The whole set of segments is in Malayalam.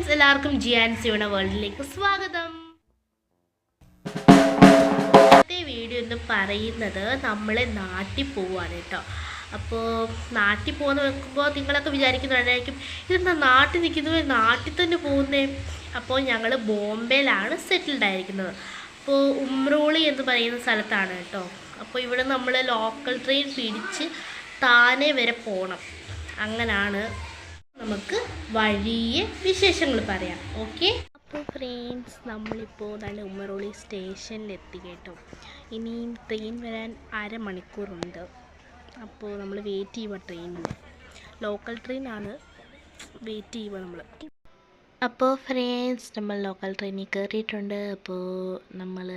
ഫ്രണ്ട്സ്, എല്ലാവർക്കും ജിയാൻസിയുടെ വേൾഡിലേക്ക് സ്വാഗതം. ഇന്നത്തെ വീഡിയോ എന്ന് പറയുന്നത് നമ്മൾ നാട്ടിൽ പോവുകയാണ് കേട്ടോ. അപ്പോൾ നാട്ടിൽ പോകുന്ന വെക്കുമ്പോൾ നിങ്ങളൊക്കെ വിചാരിക്കുന്നുണ്ടായിരിക്കും, ഇതെന്താ നാട്ടിൽ നിൽക്കുന്നത്, നാട്ടിൽ തന്നെ പോകുന്നേ. അപ്പോൾ ഞങ്ങൾ ബോംബെയിലാണ് സെറ്റിൽഡ് ആയിരിക്കുന്നത്. അപ്പോൾ ഉമ്രോളി എന്ന് പറയുന്ന സ്ഥലത്താണ് കേട്ടോ. അപ്പോൾ ഇവിടെ നമ്മൾ ലോക്കൽ ട്രെയിൻ പിടിച്ച് താനെ വരെ പോകണം. അങ്ങനെയാണ്. നമുക്ക് വഴിയെ വിശേഷങ്ങൾ പറയാം. ഓക്കെ. അപ്പോൾ ഫ്രണ്ട്സ്, നമ്മളിപ്പോൾ നല്ല ഉമ്മറോളി സ്റ്റേഷനിലെത്തി കേട്ടോ. ഇനിയും ട്രെയിൻ വരാൻ അരമണിക്കൂറുണ്ട്. അപ്പോൾ നമ്മൾ വെയിറ്റ് ചെയ്യുക ട്രെയിനിന്. ലോക്കൽ ട്രെയിനാണ്, വെയിറ്റ് ചെയ്യുക നമ്മൾ. അപ്പോൾ ഫ്രണ്ട്സ്, നമ്മൾ ലോക്കൽ ട്രെയിനിൽ കയറിയിട്ടുണ്ട്. അപ്പോൾ നമ്മൾ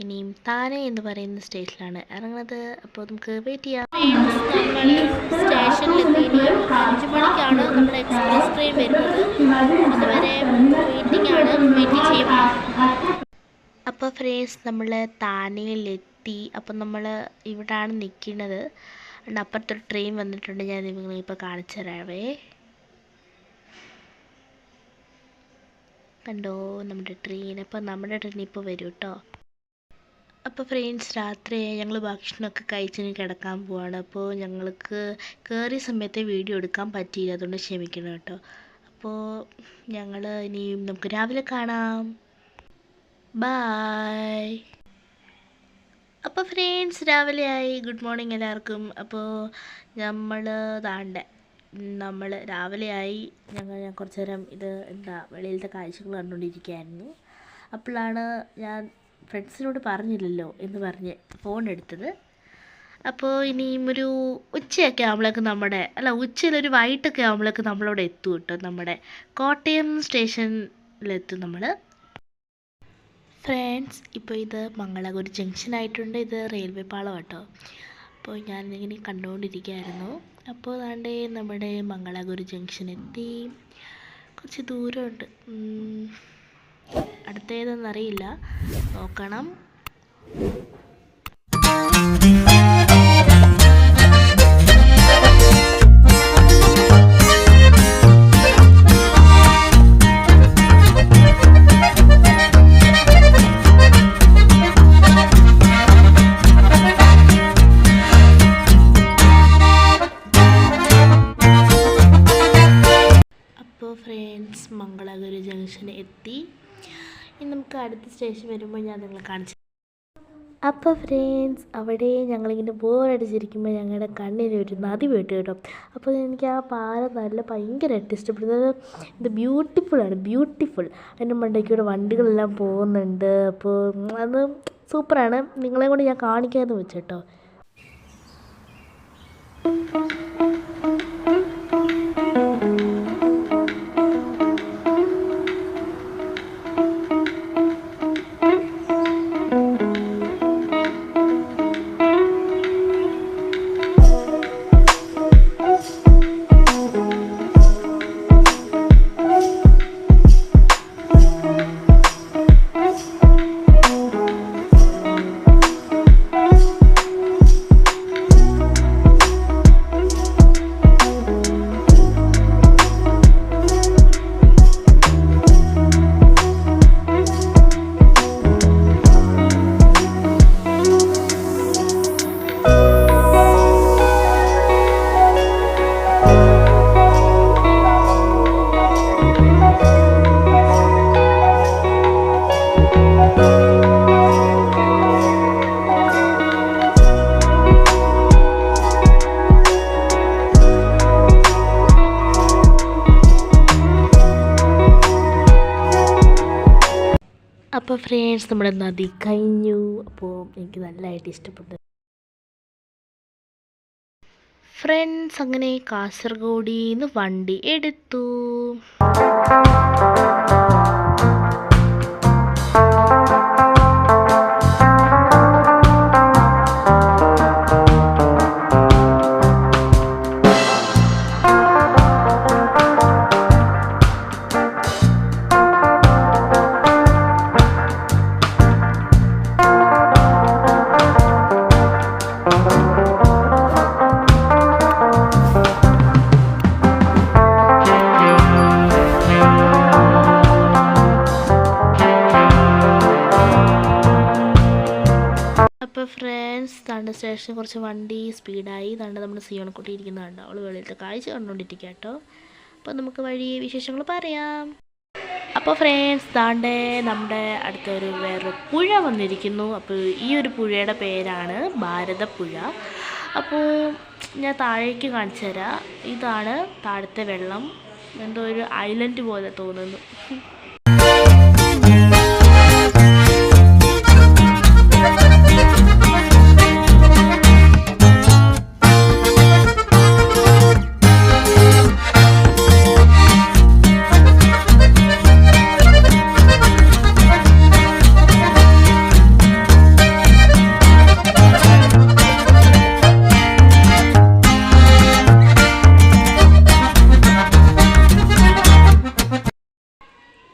ഇനിയും താനെ എന്ന് പറയുന്ന സ്റ്റേഷനിലാണ് ഇറങ്ങുന്നത്. അപ്പോൾ നമുക്ക് വെയിറ്റ് ചെയ്യാം. നമ്മൾ സ്റ്റേഷനിലെത്തി. 5 മണിക്കാണ് നമ്മുടെ എക്സ്പ്രസ് ട്രെയിൻ വരുന്നത്. അതുവരെ വെയിറ്റിംഗ് ആണ്, വെയിറ്റ് ചെയ്യും. അപ്പോൾ ഫ്രണ്ട്സ്, നമ്മൾ താനെയിലെത്തി. അപ്പം നമ്മൾ ഇവിടാണ് നിൽക്കുന്നത്. അപ്പുറത്തൊരു ട്രെയിൻ വന്നിട്ടുണ്ട്. ഞാൻ നിങ്ങളിപ്പോൾ കാണിച്ചു തരാവേ. കണ്ടോ നമ്മുടെ ട്രെയിൻ. അപ്പോൾ നമ്മുടെ ട്രെയിൻ ഇപ്പോൾ വരും കേട്ടോ. അപ്പോൾ ഫ്രണ്ട്സ്, രാത്രി ഞങ്ങൾ ഭക്ഷണമൊക്കെ കഴിച്ചിന് കിടക്കാൻ പോവാണ്. അപ്പോൾ ഞങ്ങൾക്ക് കയറിയ സമയത്തെ വീഡിയോ എടുക്കാൻ പറ്റിയില്ല, അതുകൊണ്ട് ക്ഷമിക്കണം കേട്ടോ. അപ്പോൾ ഞങ്ങൾ ഇനിയും നമുക്ക് രാവിലെ കാണാം. ബായ്. അപ്പോൾ ഫ്രണ്ട്സ്, രാവിലെയായി. ഗുഡ് മോർണിംഗ് എല്ലാവർക്കും. അപ്പോൾ നമ്മൾ രാവിലെയായി. ഞാൻ കുറച്ച് നേരം വെളിയിലത്തെ കാഴ്ചകൾ കണ്ടുകൊണ്ടിരിക്കുകയായിരുന്നു. അപ്പോഴാണ് ഞാൻ ഫ്രണ്ട്സിനോട് പറഞ്ഞില്ലല്ലോ എന്ന് പറഞ്ഞ് ഫോൺ എടുത്തത്. അപ്പോൾ ഇനിയും ഒരു ഉച്ചയൊക്കെ ആകുമ്പോഴേക്ക് ഉച്ചയിലൊരു വൈകിട്ടൊക്കെ ആകുമ്പോഴേക്ക് നമ്മളവിടെ എത്തും കേട്ടോ. നമ്മുടെ കോട്ടയം സ്റ്റേഷനിലെത്തും നമ്മൾ. ഫ്രണ്ട്സ്, ഇപ്പോൾ ഇത് മംഗളാപുരം ജംഗ്ഷനായിട്ടുണ്ട്. ഇത് റെയിൽവേ പാളം കേട്ടോ. അപ്പോൾ ഞാനിങ്ങനെ കണ്ടുകൊണ്ടിരിക്കുകയായിരുന്നു. അപ്പോൾ അതാണ്ട് നമ്മുടെ മംഗളാപുരം ജംഗ്ഷൻ എത്തി. കുറച്ച് ദൂരമുണ്ട്. അടുത്തേതെന്നറിയില്ല, നോക്കണം. അപ്പോൾ ഫ്രണ്ട്സ്, മംഗളാപുരം ജംഗ്ഷൻ എത്തി. ഇനി നമുക്ക് അടുത്ത സ്റ്റേഷൻ വരുമ്പോൾ ഞാൻ നിങ്ങളെ കാണിച്ചു. അപ്പോൾ ഫ്രണ്ട്സ്, അവിടെ ഞങ്ങളിങ്ങനെ ബോറടിച്ചിരിക്കുമ്പോൾ ഞങ്ങളുടെ കണ്ണിനൊരു നദി വീട്ടു കേട്ടോ. അപ്പോൾ എനിക്ക് ആ പാലം ഭയങ്കരമായിട്ട് ഇഷ്ടപ്പെടുന്നത്. ഇത് ബ്യൂട്ടിഫുൾ. അതിൻ്റെ മണ്ടയ്ക്കൂടെ വണ്ടികളെല്ലാം പോകുന്നുണ്ട്. അപ്പോൾ അത് സൂപ്പറാണ്. നിങ്ങളെ കൊണ്ട് ഞാൻ കാണിക്കാമെന്ന് വെച്ചേട്ടോ. അപ്പോൾ ഫ്രണ്ട്സ്, നമ്മുടെ നദി കഴിഞ്ഞു. അപ്പോൾ എനിക്ക് നല്ലതായിട്ട് ഇഷ്ടപ്പെട്ടു. ഫ്രണ്ട്സ്, അങ്ങനെ കാസർഗോഡിൽ നിന്ന് വണ്ടി എടുത്തു. താണ്ട് സ്റ്റേഷനിൽ കുറച്ച് വണ്ടി സ്പീഡായി താണ്ട് നമ്മുടെ സിയോണക്കുട്ടി ഇരിക്കുന്നുണ്ട്. അവൾ വെളിയിലത്തെ കാഴ്ച കണ്ടുകൊണ്ടിരിക്കുക കേട്ടോ. അപ്പോൾ നമുക്ക് വഴി വിശേഷങ്ങൾ പറയാം. അപ്പോൾ ഫ്രണ്ട്സ് താണ്ടെ നമ്മുടെ അടുത്തൊരു വേറൊരു പുഴ വന്നിരിക്കുന്നു. അപ്പോൾ ഈ ഒരു പുഴയുടെ പേരാണ് ഭാരതപ്പുഴ. അപ്പോൾ ഞാൻ താഴേക്ക് കാണിച്ചു തരാം. ഇതാണ് താഴത്തെ വെള്ളം. എന്തോ ഒരു ഐലൻഡ് പോലെ തോന്നുന്നു.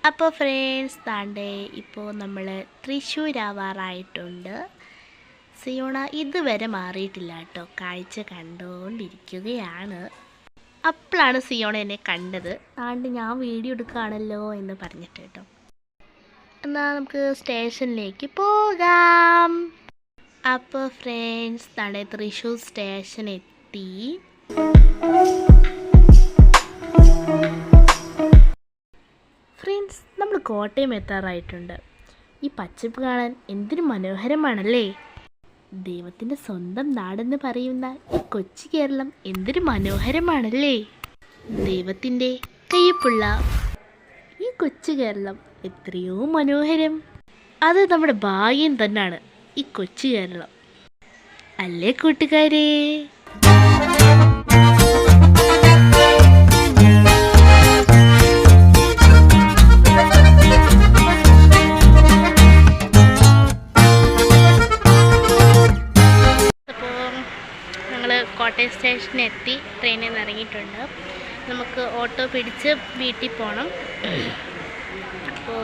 അപ്പോൾ ഫ്രണ്ട്സ് താണ്ടേ ഇപ്പോൾ നമ്മൾ തൃശ്ശൂരാവാറായിട്ടുണ്ട്. സിയോണ ഇതുവരെ മാറിയിട്ടില്ല കേട്ടോ. കാഴ്ച കണ്ടുകൊണ്ടിരിക്കുകയാണ്. അപ്പോഴാണ് സിയോണ എന്നെ കണ്ടത്. താണ്ട് ഞാൻ വീഡിയോ എടുക്കുകയാണല്ലോ എന്ന് പറഞ്ഞിട്ട് കേട്ടോ. എന്നാൽ നമുക്ക് സ്റ്റേഷനിലേക്ക് പോകാം. അപ്പോൾ ഫ്രണ്ട്സ് താണ്ടേ തൃശ്ശൂർ സ്റ്റേഷൻ എത്തി. ഫ്രണ്ട്സ് നമ്മൾ കോട്ടയം എത്താറായിട്ടുണ്ട്. ഈ പച്ചപ്പ് കാണാൻ എന്തൊരു മനോഹരമാണല്ലേ. ദൈവത്തിൻ്റെ സ്വന്തം നാടെന്ന് പറയുന്ന ഈ കൊച്ചു കേരളം എന്തൊരു മനോഹരമാണല്ലേ. ദൈവത്തിൻ്റെ കയ്യൊപ്പുള്ള ഈ കൊച്ചു കേരളം എത്രയോ മനോഹരം. അത് നമ്മുടെ ഭാഗ്യം തന്നെയാണ് ഈ കൊച്ചു കേരളം, അല്ലേ കൂട്ടുകാരേ? കോട്ടയം സ്റ്റേഷനിൽ എത്തി. ട്രെയിനിൽ നിന്ന് ഇറങ്ങിയിട്ടുണ്ട്. നമുക്ക് ഓട്ടോ പിടിച്ച് വീട്ടിൽ പോകണം. അപ്പോൾ